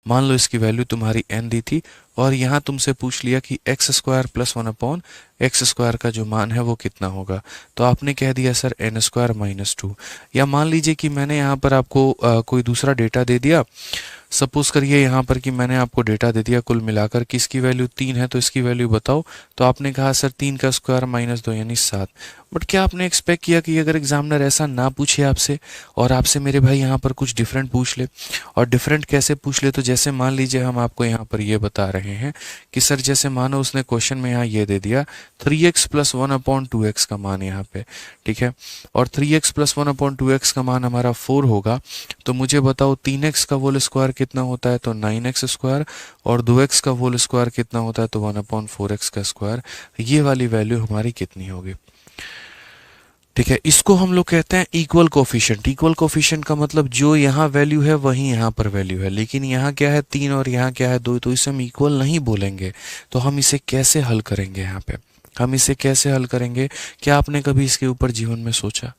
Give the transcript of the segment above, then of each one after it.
मान लो इसकी वैल्यू तुम्हारी n दी थी और यहाँ तुमसे पूछ लिया कि एक्स स्क्वायर प्लस 1/x² का जो मान है वो कितना होगा, तो आपने कह दिया सर n² - 2। या मान लीजिए कि मैंने यहाँ पर आपको कोई दूसरा डेटा दे दिया। सपोज करिए यहाँ पर कि मैंने आपको डेटा दे दिया कुल मिलाकर कि इसकी वैल्यू 3 है, तो इसकी वैल्यू बताओ। तो आपने कहा सर 3 का स्क्वायर -2 यानी 7। बट क्या आपने एक्सपेक्ट किया कि अगर एग्जामिनर ऐसा ना पूछे आपसे और आपसे मेरे भाई यहाँ पर कुछ डिफरेंट पूछ ले? और डिफरेंट कैसे पूछ ले? तो जैसे मान लीजिए हम आपको यहाँ पर ये बता रहे हैं कि सर जैसे मानो उसने क्वेश्चन में यहाँ ये दे दिया 3x + 1/2x का मान यहाँ पे, ठीक है, और 3x + 1/2x का मान हमारा 4 होगा। तो मुझे बताओ 3x का होल स्क्वायर कितना होता है? तो 9x²। और 2x का होल स्क्वायर कितना होता है? तो 1/4x का स्क्वायर। ये वाली वैल्यू हमारी कितनी होगी? ठीक है, इसको हम लोग कहते हैं इक्वल कोफिशिएंट। इक्वल कोफिशिएंट का मतलब जो यहाँ वैल्यू है वही यहाँ पर वैल्यू है, लेकिन यहाँ क्या है 3 और यहाँ क्या है 2, तो इसे हम इक्वल नहीं बोलेंगे। तो हम इसे कैसे हल करेंगे? यहाँ पे हम इसे कैसे हल करेंगे? क्या आपने कभी इसके ऊपर जीवन में सोचा?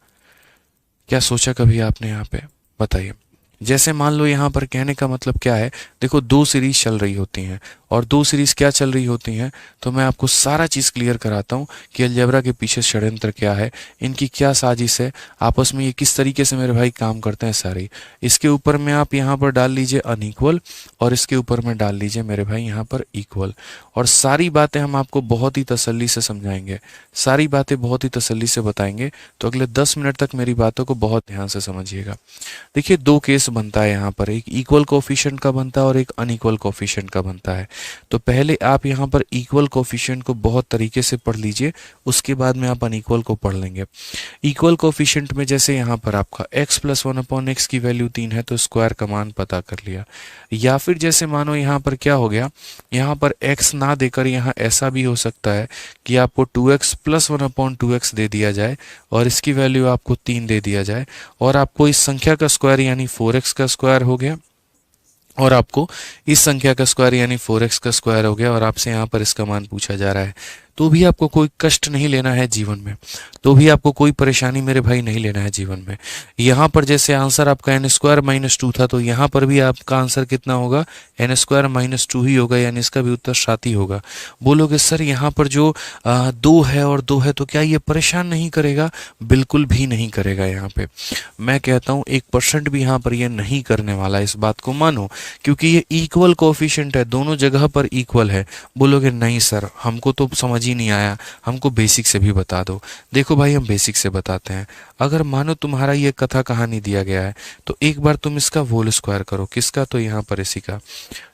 क्या सोचा कभी आपने यहाँ पे? बताइए। जैसे मान लो यहाँ पर कहने का मतलब क्या है, देखो दो सीरीज चल रही होती हैं और दो सीरीज क्या चल रही होती हैं, तो मैं आपको सारा चीज़ क्लियर कराता हूँ कि अलजेब्रा के पीछे षड्यंत्र क्या है, इनकी क्या साजिश है, आपस में ये किस तरीके से मेरे भाई काम करते हैं सारी। इसके ऊपर में आप यहाँ पर डाल लीजिए अनइक्वल और इसके ऊपर में डाल लीजिए मेरे भाई यहाँ पर इक्वल, और सारी बातें हम आपको बहुत ही तसल्ली से समझाएंगे, सारी बातें बहुत ही तसल्ली से बताएंगे। तो अगले 10 मिनट तक मेरी बातों को बहुत ध्यान से समझिएगा। देखिए दो केस बनता है यहाँ पर, एक इक्वल कोफिशिएंट का बनता है और एक अनइक्वल कोफिशिएंट का बनता है। तो पहले आप यहाँ पर इक्वल कोफिशिएंट को बहुत तरीके से पढ़ लीजिए, उसके बाद में आप अनइक्वल को पढ़ लेंगे। इक्वल कोफिशिएंट में जैसे यहाँ पर आपका x + 1/x की वैल्यू 3 है, तो स्क्वायर का मान पता कर लिया। या फिर जैसे मानो यहाँ पर क्या हो गया, यहाँ पर x ना देकर यहाँ ऐसा भी हो सकता है कि आपको 2x + 1/2x दे दिया जाए और इसकी वैल्यू आपको 3 दे दिया जाए, और आपको इस संख्या का स्क्वायर यानी 4x का स्क्वायर हो गया, और आपको इस संख्या का स्क्वायर यानी 4x का स्क्वायर हो गया, और आपसे यहाँ पर इसका मान पूछा जा रहा है। तो भी आपको कोई कष्ट नहीं लेना है जीवन में, तो भी आपको कोई परेशानी मेरे भाई नहीं लेना है जीवन में। यहाँ पर जैसे आंसर आपका n² - 2 था, तो यहाँ पर भी आपका आंसर कितना होगा? n² - 2 ही होगा, यानी इसका भी उत्तर 7 ही होगा। बोलोगे सर यहाँ पर जो 2 है और 2 है, तो क्या ये परेशान नहीं करेगा? बिल्कुल भी नहीं करेगा। यहाँ पे मैं कहता हूँ 1% भी यहाँ पर ये नहीं करने वाला, इस बात को मानो, क्योंकि ये इक्वल कोफिशिएंट है, दोनों जगह पर इक्वल है। बोलोगे नहीं सर हमको तो समझ ही नहीं आया, हमको बेसिक से भी बता दो। देखो भाई हम बेसिक से बताते हैं। अगर मानो तुम्हारा ये कथा कहानी दिया गया है, तो एक बार तुम इसका होल स्क्वायर करो। किसका? तो यहाँ पर इसी का।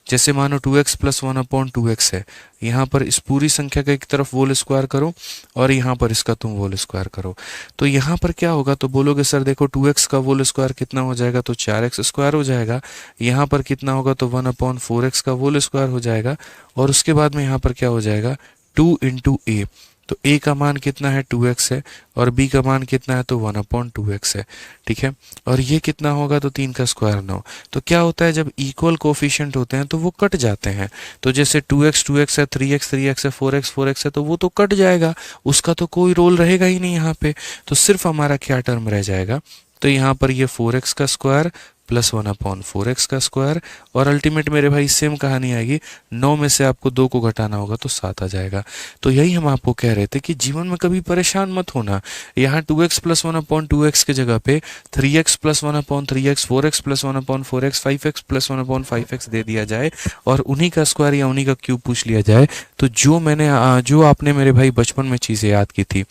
जैसे मानो 2x + 1/2x है, यहाँ पर इस पूरी संख्या का एक तरफ होल स्क्वायर करो और यहाँ पर इसका तुम होल स्क्वायर करो। तो यहाँ पर क्या होगा? तो बोलोगे सर देखो 2x का होल स्क्वायर कितना हो जाएगा? तो 4x² हो जाएगा। यहाँ पर कितना होगा? तो 1/4x का होल स्क्वायर हो जाएगा, और उसके बाद में यहाँ पर क्या हो जाएगा? 2 × a। तो a का मान कितना है? 2x है, और b का मान कितना है? तो 1/2x है, ठीक है। और ये कितना होगा? तो 3 का स्क्वायर 9। तो क्या होता है जब इक्वल कोफिशिएंट होते हैं तो वो कट जाते हैं। तो जैसे 2x 2x है, 3x 3x है, 4x 4x है, तो वो तो कट जाएगा, उसका तो कोई रोल रहेगा ही नहीं यहाँ पे। तो सिर्फ हमारा क्या टर्म रह जाएगा? तो यहाँ पर ये 4x का स्क्वायर + 1/4x का स्क्वायर, और अल्टीमेट मेरे भाई सेम कहानी आएगी, 9 में से आपको 2 को घटाना होगा तो 7 आ जाएगा। तो यही हम आपको कह रहे थे कि जीवन में कभी परेशान मत होना। यहाँ 2x + 1/2x के जगह पे 3x + 1/3x, 4x + 1/4x, 5x + 1/5x दे दिया जाए, और उन्हीं का स्क्वायर या उन्हीं का क्यूब पूछ लिया जाए। तो जो आपने मेरे भाई बचपन में चीज़ें याद की थी,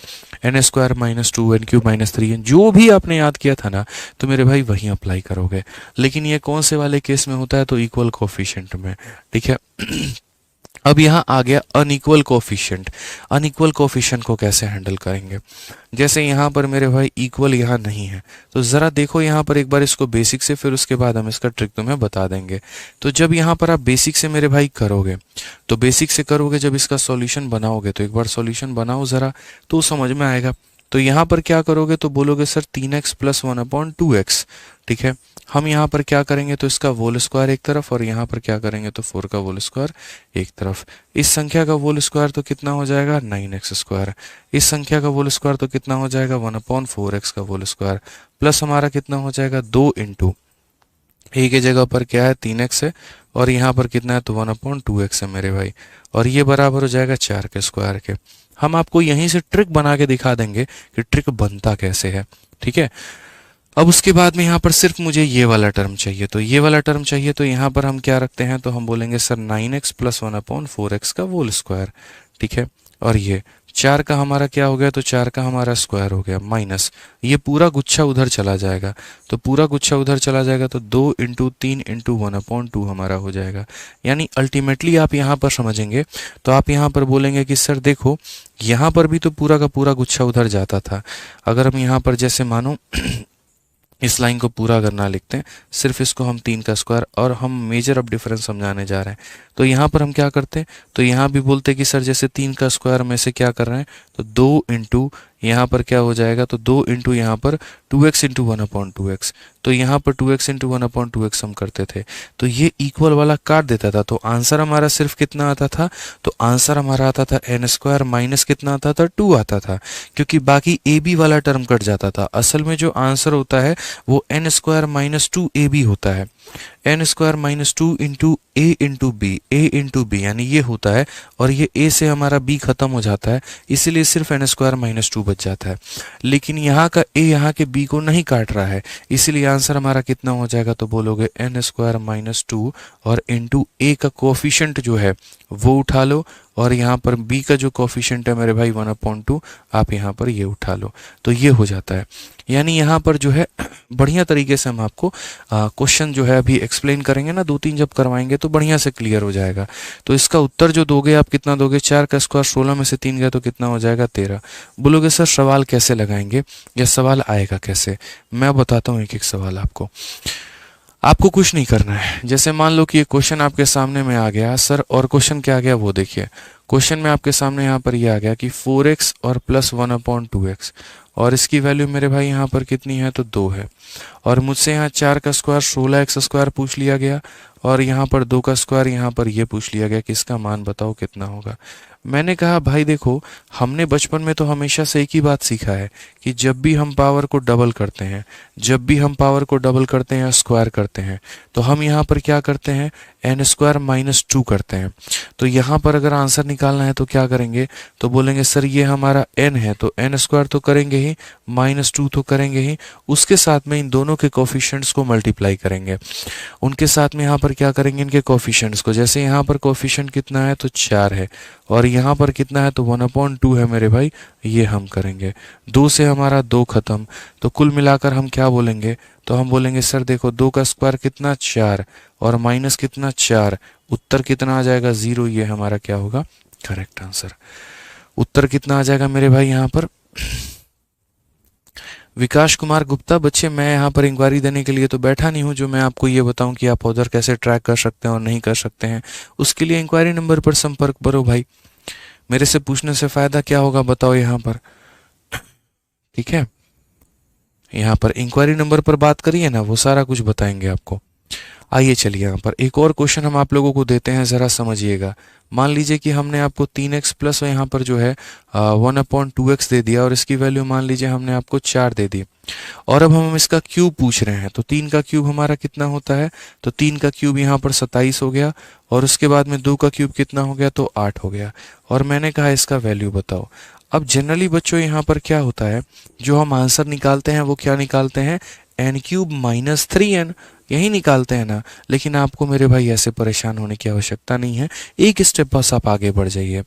n² - 2 n³ - 3, जो भी आपने याद किया था ना, तो मेरे भाई वही अप्लाई करोगे। लेकिन ये कौन से वाले केस में होता है? तो इक्वल कोफिशिएंट में, ठीक है। अब यहाँ आ गया अनइक्वल कोफिशिएंट। अनइक्वल कोफिशिएंट को कैसे हैंडल करेंगे? जैसे यहाँ पर मेरे भाई इक्वल यहाँ नहीं है, तो ज़रा देखो यहाँ पर एक बार इसको बेसिक से, फिर उसके बाद हम इसका ट्रिक तुम्हें बता देंगे। तो जब यहाँ पर आप बेसिक से मेरे भाई करोगे, तो बेसिक से करोगे, जब इसका सॉल्यूशन बनाओगे, तो एक बार सॉल्यूशन बनाओ ज़रा, तो समझ में आएगा। तो यहाँ पर क्या करोगे? तो बोलोगे सर 3x + 1/2x, ठीक है। हम यहाँ पर क्या करेंगे? तो इसका होल स्क्वायर एक तरफ, और यहाँ पर क्या करेंगे? तो 4 का होल स्क्वायर एक तरफ। इस संख्या का होल स्क्वायर तो कितना हो जाएगा? 9x²। इस संख्या का होल स्क्वायर तो कितना हो जाएगा? 1/4x का होल स्क्वायर, प्लस हमारा कितना हो जाएगा? 2 × ए की जगह पर क्या है 3x है और यहाँ पर कितना है तो 1/2x है मेरे भाई, और ये बराबर हो जाएगा 4 के स्क्वायर के। हम आपको यहीं से ट्रिक बना के दिखा देंगे कि ट्रिक बनता कैसे है, ठीक है। अब उसके बाद में यहाँ पर सिर्फ मुझे ये वाला टर्म चाहिए, तो ये वाला टर्म चाहिए तो यहाँ पर हम क्या रखते हैं, तो हम बोलेंगे सर 9x + 1/4x का होल स्क्वायर, ठीक है। और ये 4 का हमारा क्या हो गया, तो 4 का हमारा स्क्वायर हो गया माइनस ये पूरा गुच्छा उधर चला जाएगा, तो पूरा गुच्छा उधर चला जाएगा तो 2 × 3 × 1/2 हमारा हो जाएगा। यानी अल्टीमेटली आप यहाँ पर समझेंगे तो आप यहाँ पर बोलेंगे कि सर देखो यहाँ पर भी तो पूरा का पूरा गुच्छा उधर जाता था, अगर हम यहाँ पर जैसे मानो इस लाइन को पूरा अगर ना लिखते हैं, सिर्फ इसको हम 3 का स्क्वायर और हम मेजर ऑफ डिफरेंस समझाने जा रहे हैं, तो यहाँ पर हम क्या करते हैं, तो यहाँ भी बोलते हैं कि सर जैसे 3 का स्क्वायर में से क्या कर रहे हैं, तो 2 × यहाँ पर क्या हो जाएगा, तो 2 × यहाँ पर 2x × 1/2x, तो यहाँ पर 2x × 1/2x हम करते थे, तो ये इक्वल वाला काट देता था, तो आंसर हमारा सिर्फ कितना आता था, तो आंसर हमारा आता था n² माइनस कितना आता था 2 आता था, क्योंकि बाकी AB वाला टर्म कट जाता था। असल में जो आंसर होता है वो n² - 2AB होता है, n² - 2 × a × b, a × b यानी ये होता है, और ये a से हमारा b खत्म हो जाता है, इसीलिए सिर्फ n² - 2 बच जाता है। लेकिन यहाँ का a यहाँ के b को नहीं काट रहा है, इसीलिए आंसर हमारा कितना हो जाएगा, तो बोलोगे n² - 2 और इंटू a का कोफिशिएंट जो है वो उठा लो, और यहाँ पर b का जो कोफिशिएंट है मेरे भाई 1/2 आप यहाँ पर ये उठा लो, तो ये हो जाता है। यानी यहाँ पर जो है बढ़िया तरीके से हम आपको क्वेश्चन जो है अभी एक्सप्लेन करेंगे ना, 2-3 जब करवाएंगे तो बढ़िया से क्लियर हो जाएगा। तो इसका उत्तर जो दोगे आप कितना दोगे, 4 का स्क्वायर 16 में से 3 गया तो कितना हो जाएगा 13। बोलोगे सर सवाल कैसे लगाएंगे या सवाल आएगा कैसे, मैं बताता हूँ एक एक सवाल आपको। आपको कुछ नहीं करना है, जैसे मान लो कि ये क्वेश्चन आपके सामने में आ गया सर, और क्वेश्चन क्या आ गया वो देखिए। क्वेश्चन में आपके सामने यहाँ पर ये आ गया कि 4x और प्लस 1/2x, और इसकी वैल्यू मेरे भाई यहाँ पर कितनी है, तो 2 है, और मुझसे यहाँ 4 का स्क्वायर 16x² पूछ लिया गया, और यहाँ पर 2 का स्क्वायर यहाँ पर ये पूछ लिया गया कि इसका मान बताओ कितना होगा। मैंने कहा भाई देखो, हमने बचपन में तो हमेशा से एक ही बात सीखा है कि जब भी हम पावर को डबल करते हैं, जब भी हम पावर को डबल करते हैं या स्क्वायर करते हैं, तो हम यहाँ पर क्या करते हैं, n² - 2 करते हैं। तो यहाँ पर अगर आंसर निकालना है तो क्या करेंगे, तो बोलेंगे सर ये हमारा n है तो n² तो करेंगे ही, -2 तो करेंगे ही, उसके साथ में इन दोनों के कोफिशिएंट्स को मल्टीप्लाई करेंगे, उनके साथ में यहाँ पर क्या करेंगे, इनके कोफिशिएंट्स को। जैसे यहाँ पर कोफिशिएंट कितना है, तो 4 है, और यहाँ पर कितना है, तो 1/2 है मेरे भाई, ये हम करेंगे। 2 से हमारा 2 खत्म, तो कुल मिलाकर हम क्या बोलेंगे, तो हम बोलेंगे सर देखो 2 का स्क्वायर कितना 4 और माइनस कितना 4, उत्तर कितना आ जाएगा 0, ये हमारा क्या होगा करेक्ट आंसर। उत्तर कितना आ जाएगा मेरे भाई यहाँ पर विकास कुमार गुप्ता। बच्चे मैं यहाँ पर इंक्वायरी देने के लिए तो बैठा नहीं हूँ जो मैं आपको ये बताऊं कि आप उधर कैसे ट्रैक कर सकते हैं और नहीं कर सकते हैं। उसके लिए इंक्वायरी नंबर पर संपर्क करो भाई, मेरे से पूछने से फायदा क्या होगा बताओ यहाँ पर, ठीक है। यहाँ पर इंक्वायरी नंबर पर बात करिए ना, वो सारा कुछ बताएंगे आपको। आइए चलिए यहाँ पर एक और क्वेश्चन हम आप लोगों को देते हैं, ज़रा समझिएगा। मान लीजिए कि हमने आपको 3x प्लस यहाँ पर जो है 1/2x दे दिया, और इसकी वैल्यू मान लीजिए हमने आपको 4 दे दी, और अब हम इसका क्यूब पूछ रहे हैं। तो 3 का क्यूब हमारा कितना होता है, तो 3 का क्यूब यहाँ पर 27 हो गया, और उसके बाद में 2 का क्यूब कितना हो गया, तो 8 हो गया, और मैंने कहा इसका वैल्यू बताओ। अब जनरली बच्चों यहाँ पर क्या होता है, जो हम आंसर निकालते हैं वो क्या निकालते हैं, n³ - 3n, यही निकालते हैं ना। लेकिन आपको मेरे भाई ऐसे परेशान होने की आवश्यकता नहीं है, एक स्टेप बस आप आगे बढ़ जाइए।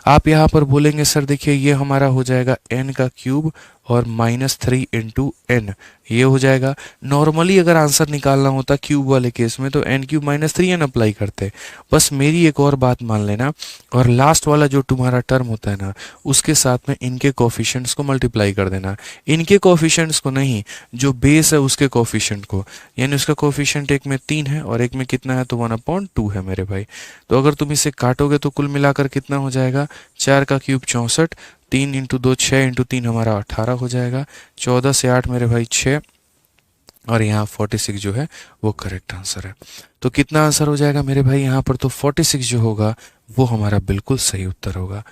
आप यहाँ पर बोलेंगे सर देखिए ये हमारा हो जाएगा n का क्यूब और -3 × n, ये हो जाएगा। नॉर्मली अगर आंसर निकालना होता क्यूब वाले केस में तो n³ - 3n अप्लाई करते। बस मेरी एक और बात मान लेना, और लास्ट वाला जो तुम्हारा टर्म होता है ना उसके साथ में इनके कोफिशिएंट्स को मल्टीप्लाई कर देना, इनके कोफिशिएंट्स को नहीं, जो बेस है उसके कोफिशिएंट को। यानी उसका कोफिशिएंट एक में 3 है और एक में कितना है, तो 1/2 है मेरे भाई। तो अगर तुम इसे काटोगे तो कुल मिलाकर कितना हो जाएगा, 4 का क्यूब 64, 3 × 2 6 × 3 हमारा 18 हो जाएगा, 14 से 8 मेरे भाई 6, और यहाँ 46 जो है वो करेक्ट आंसर है। तो कितना आंसर हो जाएगा मेरे भाई यहाँ पर, तो 46 जो होगा वो हमारा बिल्कुल सही उत्तर होगा,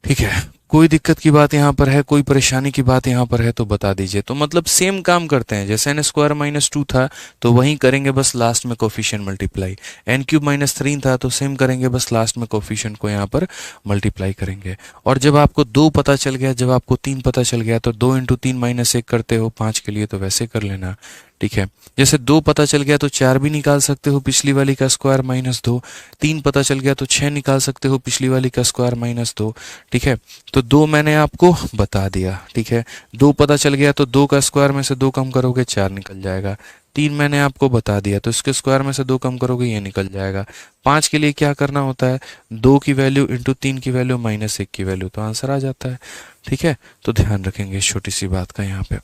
ठीक है। कोई दिक्कत की बात यहाँ पर है, कोई परेशानी की बात यहाँ पर है तो बता दीजिए। तो मतलब सेम काम करते हैं, जैसे एन स्क्वायर माइनस टू था तो वहीं करेंगे, बस लास्ट में coefficient multiply. N cube minus three था तो सेम करेंगे, बस लास्ट में कोफिशिएंट को यहाँ पर मल्टीप्लाई करेंगे। और जब आपको दो पता चल गया, जब आपको तीन पता चल गया तो दो इंटू तीन माइनस एक करते हो, पाँच के लिए तो वैसे कर लेना, ठीक है। जैसे दो पता चल गया तो चार भी निकाल सकते हो, पिछली वाली का स्क्वायर माइनस दो। तीन पता चल गया तो छः निकाल सकते हो, पिछली वाली का स्क्वायर माइनस दो, ठीक है। तो दो मैंने आपको बता दिया, ठीक है। दो पता चल गया तो दो का स्क्वायर में से दो कम करोगे चार निकल जाएगा। तीन मैंने आपको बता दिया तो इसके स्क्वायर में से दो कम करोगे ये निकल जाएगा। पाँच के लिए क्या करना होता है, दो की वैल्यू इंटू तीन की वैल्यू माइनस एक की वैल्यू, तो आंसर आ जाता है, ठीक है। तो ध्यान रखेंगे इस छोटी सी बात का यहाँ पे।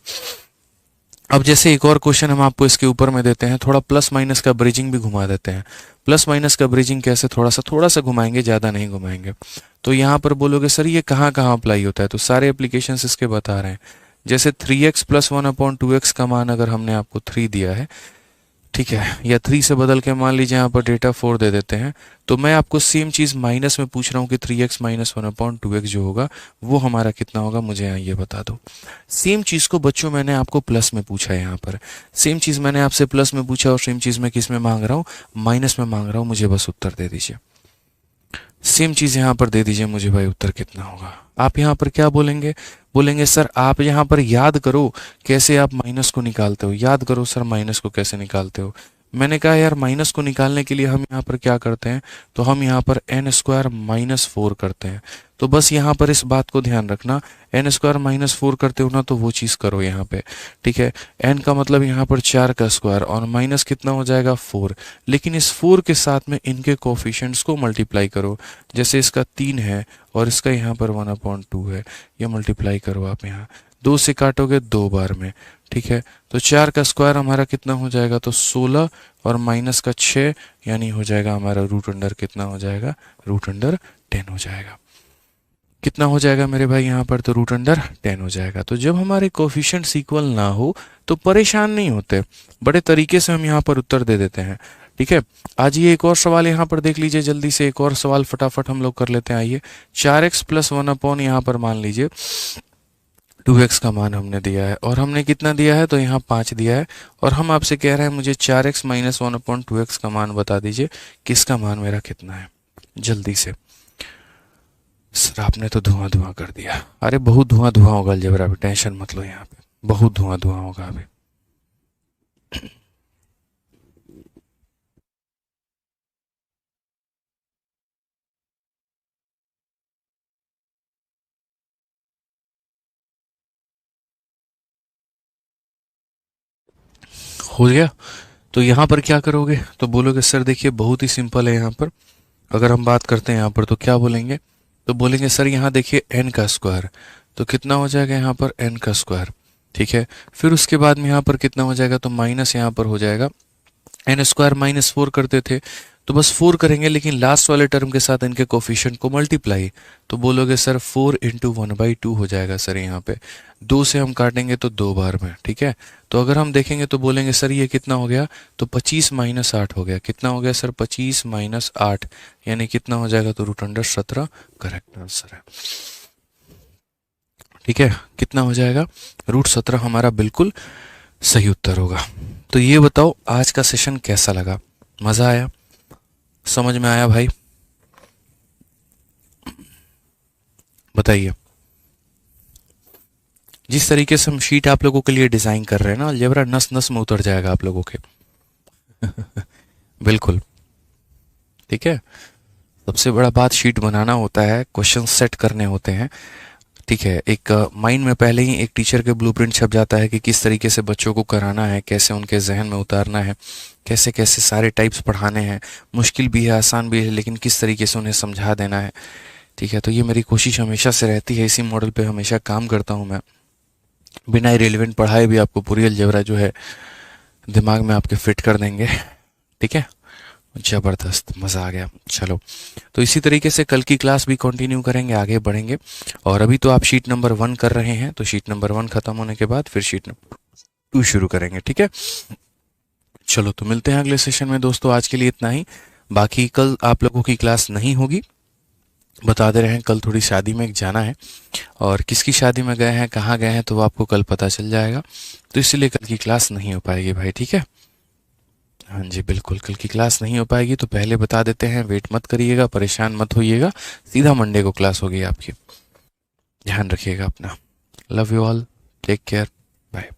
अब जैसे एक और क्वेश्चन हम आपको इसके ऊपर में देते हैं, थोड़ा प्लस माइनस का ब्रिजिंग भी घुमा देते हैं। प्लस माइनस का ब्रिजिंग कैसे, थोड़ा सा घुमाएंगे, ज़्यादा नहीं घुमाएंगे। तो यहाँ पर बोलोगे सर ये कहाँ कहाँ अप्लाई होता है, तो सारे एप्लीकेशंस इसके बता रहे हैं। जैसे 3x प्लस 1/2x का मान अगर हमने आपको 3 दिया है, ठीक है, या 3 से बदल के मान लीजिए यहाँ पर डेटा 4 दे देते हैं, तो मैं आपको सेम चीज़ माइनस में पूछ रहा हूँ कि 3x माइनस 1/2x जो होगा वो हमारा कितना होगा, मुझे यहाँ ये बता दो। सेम चीज़ को बच्चों मैंने आपको प्लस में पूछा है, यहाँ पर सेम चीज़ मैंने आपसे प्लस में पूछा और सेम चीज़ मैं किस में मांग रहा हूँ, माइनस में मांग रहा हूँ। मुझे बस उत्तर दे दीजिए, सेम चीज़ यहाँ पर दे दीजिए मुझे भाई, उत्तर कितना होगा। आप यहाँ पर क्या बोलेंगे, बोलेंगे सर आप यहाँ पर याद करो कैसे आप माइनस को निकालते हो, याद करो सर माइनस को कैसे निकालते हो। मैंने कहा यार माइनस को निकालने के लिए हम यहाँ पर क्या करते हैं, तो हम यहाँ पर एन स्क्वायर माइनस फोर करते हैं। तो बस यहाँ पर इस बात को ध्यान रखना, एन स्क्वायर माइनस फोर करते हो ना तो वो चीज़ करो यहाँ पे, ठीक है। एन का मतलब यहाँ पर चार का स्क्वायर और माइनस कितना हो जाएगा फोर, लेकिन इस फोर के साथ में इनके कोफिशिएंट्स को मल्टीप्लाई करो। जैसे इसका तीन है और इसका यहाँ पर 1/2 है, ये मल्टीप्लाई करो आप यहाँ, दो से काटोगे दो बार में, ठीक है। तो चार का स्क्वायर हमारा कितना हो जाएगा, तो 16 और माइनस का 6 यानी हो जाएगा हमारा रूट अंडर कितना हो जाएगा, रूट अंडर 10 हो जाएगा। कितना हो जाएगा मेरे भाई यहाँ पर, तो रूट अंडर 10 हो जाएगा। तो जब हमारे कोफिशिएंट्स इक्वल ना हो तो परेशान नहीं होते, बड़े तरीके से हम यहाँ पर उत्तर दे देते हैं, ठीक है। आज ये एक और सवाल यहाँ पर देख लीजिए, जल्दी से एक और सवाल फटाफट हम लोग कर लेते हैं। आइए, 4x प्लस 1 यहाँ पर मान लीजिए 2x का मान हमने दिया है और हमने कितना दिया है, तो यहाँ 5 दिया है और हम आपसे कह रहे हैं मुझे 4x माइनस 1/2x का मान बता दीजिए, किसका मान मेरा कितना है, जल्दी से। सर आपने तो धुआं धुआं कर दिया। अरे बहुत धुआं धुआं होगा अलजेब्रा अभी, टेंशन मत लो, यहाँ पे बहुत धुआं धुआं होगा अभी। हो गया। तो यहाँ पर क्या करोगे, तो बोलोगे सर देखिए बहुत ही सिंपल है। यहाँ पर अगर हम बात करते हैं यहाँ पर तो क्या बोलेंगे, तो बोलेंगे सर यहाँ देखिए n का स्क्वायर, तो कितना हो जाएगा यहाँ पर n का स्क्वायर, ठीक है। फिर उसके बाद में यहाँ पर कितना हो जाएगा, तो माइनस यहाँ पर हो जाएगा, एन स्क्वायर माइनस फोर करते थे तो बस फोर करेंगे, लेकिन लास्ट वाले टर्म के साथ इनके कोफिशिएंट को मल्टीप्लाई, तो बोलोगे सर 4 इंटू 1/2 हो जाएगा सर। यहाँ पे दो से हम काटेंगे तो दो बार में, ठीक है। तो अगर हम देखेंगे तो बोलेंगे सर ये कितना हो गया, तो 25 माइनस 8 हो गया। कितना हो गया सर, 25 माइनस 8 यानी कितना हो जाएगा, तो रूट अंडर 17 करेक्ट आंसर है, ठीक है। कितना हो जाएगा, रूट 17 हमारा बिल्कुल सही उत्तर होगा। तो ये बताओ आज का सेशन कैसा लगा, मज़ा आया, समझ में आया भाई, बताइए। जिस तरीके से हम शीट आप लोगों के लिए डिज़ाइन कर रहे हैं ना, अलजेब्रा नस नस में उतर जाएगा आप लोगों के। बिल्कुल, ठीक है। सबसे बड़ा बात शीट बनाना होता है, क्वेश्चन सेट करने होते हैं, ठीक है। एक माइंड में पहले ही एक टीचर के ब्लूप्रिंट छप जाता है कि किस तरीके से बच्चों को कराना है, कैसे उनके जहन में उतारना है, कैसे कैसे सारे टाइप्स पढ़ाने हैं, मुश्किल भी है आसान भी है, लेकिन किस तरीके से उन्हें समझा देना है, ठीक है। तो ये मेरी कोशिश हमेशा से रहती है, इसी मॉडल पे हमेशा काम करता हूँ मैं। बिना इरेलीवेंट पढ़ाए भी आपको पूरी अलजेब्रा जो है दिमाग में आपके फिट कर देंगे, ठीक है। ज़बरदस्त, मज़ा आ गया। चलो, तो इसी तरीके से कल की क्लास भी कंटिन्यू करेंगे, आगे बढ़ेंगे। और अभी तो आप शीट नंबर 1 कर रहे हैं, तो शीट नंबर 1 खत्म होने के बाद फिर शीट नंबर 2 शुरू करेंगे, ठीक है। चलो, तो मिलते हैं अगले सेशन में दोस्तों, आज के लिए इतना ही। बाकी कल आप लोगों की क्लास नहीं होगी, बता दे रहे हैं कल थोड़ी शादी में जाना है, और किसकी शादी में गए हैं, कहाँ गए हैं, तो वो आपको कल पता चल जाएगा। तो इसलिए कल की क्लास नहीं हो पाएगी भाई, ठीक है। हाँ जी बिल्कुल, कल की क्लास नहीं हो पाएगी, तो पहले बता देते हैं, वेट मत करिएगा, परेशान मत होइएगा, सीधा मंडे को क्लास होगी आपकी। ध्यान रखिएगा अपना। Love you all, take care, bye.